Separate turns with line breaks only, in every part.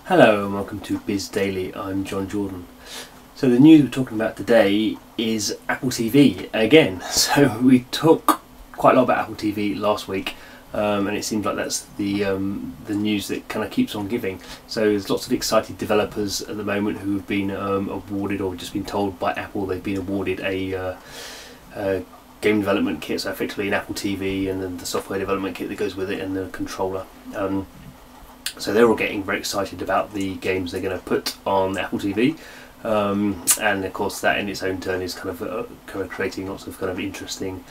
Hello and welcome to Biz Daily. I'm Jon Jordan. So the news we're talking about today is Apple TV again. So we talked quite a lot about Apple TV last week, and it seems like that's the news that kind of keeps on giving. So there's lots of excited developers at the moment who have been awarded, or just been told by Apple they've been awarded a game development kit. So effectively an Apple TV and then the software development kit that goes with it and the controller. So they're all getting very excited about the games they're going to put on Apple TV, and of course that in its own turn is kind of creating lots of kind of interesting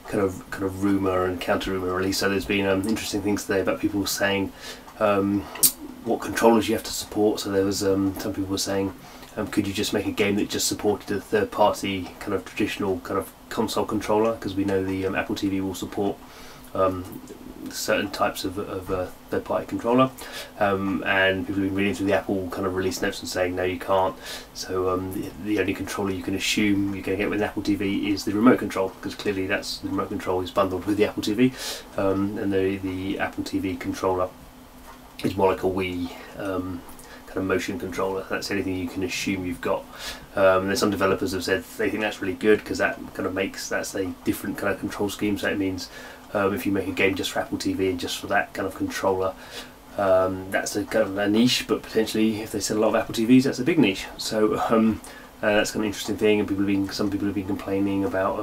kind of rumor and counter rumor release. So there's been interesting things today about people saying what controllers you have to support. So there was some people were saying, could you just make a game that just supported a third-party kind of traditional kind of console controller, because we know the Apple TV will support certain types of third-party controller, and people have been reading through the Apple kind of release notes and saying no, you can't. So the only controller you can assume you're going to get with an Apple TV is the remote control, because clearly the remote control is bundled with the Apple TV, and the Apple TV controller is more like a Wii kind of motion controller. That's anything you can assume you've got. There's some developers have said they think that's really good, because that kind of that's a different kind of control scheme. So it means if you make a game just for Apple TV and just for that kind of controller, that's a kind of a niche, but potentially if they sell a lot of Apple TVs, that's a big niche. So that's kind of an interesting thing, and some people have been complaining about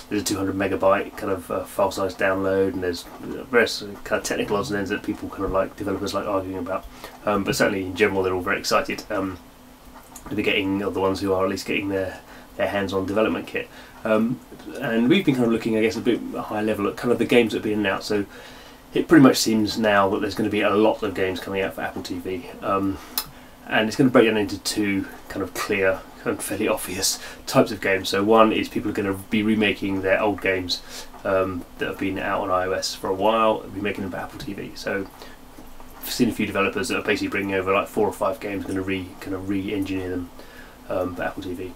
there's a 200 megabyte kind of file size download, and there's various kind of technical odds and ends that people kind of like, developers like arguing about, but certainly in general they're all very excited to be getting, or the ones who are at least getting their hands on development kit. And we've been kind of looking, I guess, a bit higher level at kind of the games that have been announced. So it pretty much seems now that there's going to be a lot of games coming out for Apple TV, and it's going to break down into two kind of clear, kind of fairly obvious types of games. So one is people are going to be remaking their old games that have been out on iOS for a while, remaking them for Apple TV. So I've seen a few developers that are basically bringing over like 4 or 5 games, going to re-engineer them for Apple TV.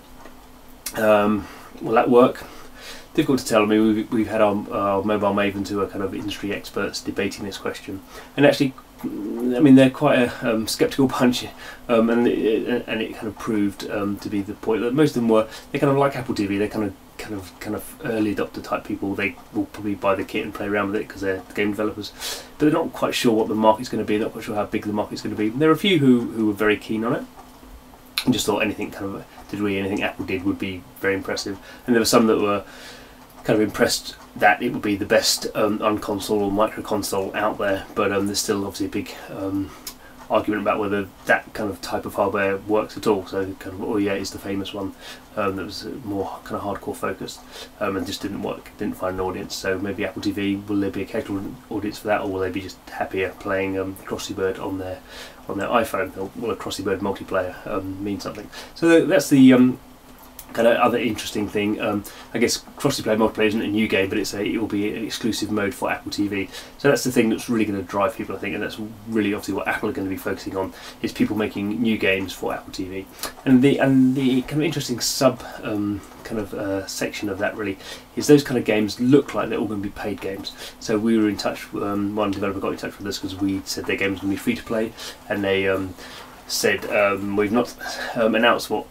Will that work? Difficult to tell. I mean, we've had our mobile mavens who are kind of industry experts debating this question, and actually, I mean, they're quite a sceptical bunch, and it kind of proved to be the point that most of them they kind of like Apple TV. They're kind of early adopter type people. They will probably buy the kit and play around with it because they're game developers, but they're not quite sure what the market's going to be. They're not quite sure how big the market's going to be. There are a few who were very keen on it and just thought anything Apple did would be very impressive, and there were some that were kind of impressed that it would be the best unconsole or micro console out there, but there's still obviously a big argument about whether that kind of type of hardware works at all. So kind of OEA is the famous one that was more kind of hardcore focused, and just didn't work, didn't find an audience. So maybe Apple TV, will there be a casual audience for that, or will they be just happier playing Crossy Bird on their iPhone, or will a Crossy Bird multiplayer mean something? So that's the kind of other interesting thing. I guess cross-play multiplayer isn't a new game, but it will be an exclusive mode for Apple TV. So that's the thing that's really going to drive people, I think, and that's really obviously what Apple are going to be focusing on, is people making new games for Apple TV. And the kind of interesting section of that really is those kind of games look like they're all going to be paid games. So we were in touch. One developer got in touch with us because we said their game was going to be free to play, and they said we've not announced what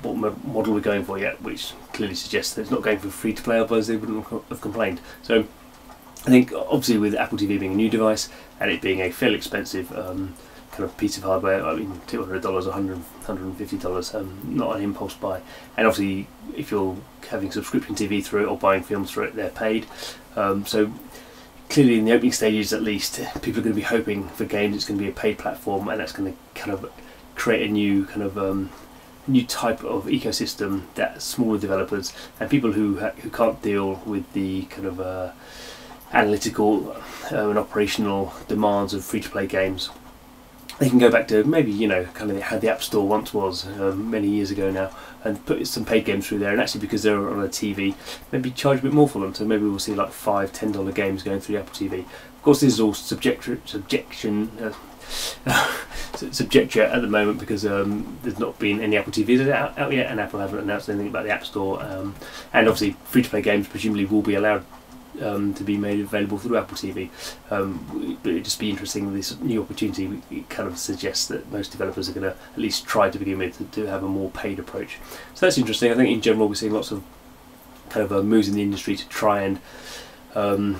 model we're going for yet, which clearly suggests that it's not going for free to play, otherwise they wouldn't have complained. So I think obviously with Apple TV being a new device and it being a fairly expensive kind of piece of hardware, I mean $200, $150, not an impulse buy, and obviously if you're having subscription TV through it or buying films through it, they're paid. So clearly in the opening stages at least, people are going to be hoping for games it's going to be a paid platform, and that's going to kind of create a new kind of new type of ecosystem that smaller developers and people who can't deal with the kind of analytical and operational demands of free-to-play games, they can go back to maybe, you know, kind of how the App Store once was many years ago now, and put some paid games through there, and actually because they're on a TV, maybe charge a bit more for them. So maybe we'll see like $5–10 games going through the Apple TV. Of course, this is all subjecture at the moment, because there's not been any Apple TVs out yet, and Apple haven't announced anything about the App Store, and obviously free-to-play games presumably will be allowed to be made available through Apple TV. But it'd just be interesting, this new opportunity, it kind of suggests that most developers are going to at least try to begin with to have a more paid approach. So that's interesting. I think in general we're seeing lots of kind of moves in the industry to try and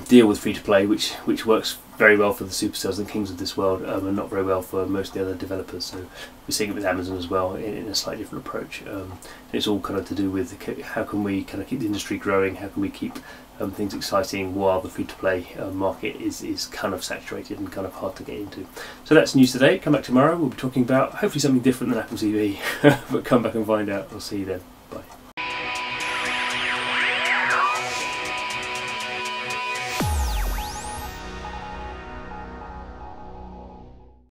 deal with free-to-play, which works very well for the superstars and kings of this world, and not very well for most of the other developers. So we're seeing it with Amazon as well in a slightly different approach. And it's all kind of to do with how can we kind of keep the industry growing, how can we keep things exciting while the free-to-play market is kind of saturated and kind of hard to get into. So that's news today. Come back tomorrow, we'll be talking about hopefully something different than Apple TV, but come back and find out. I'll see you then.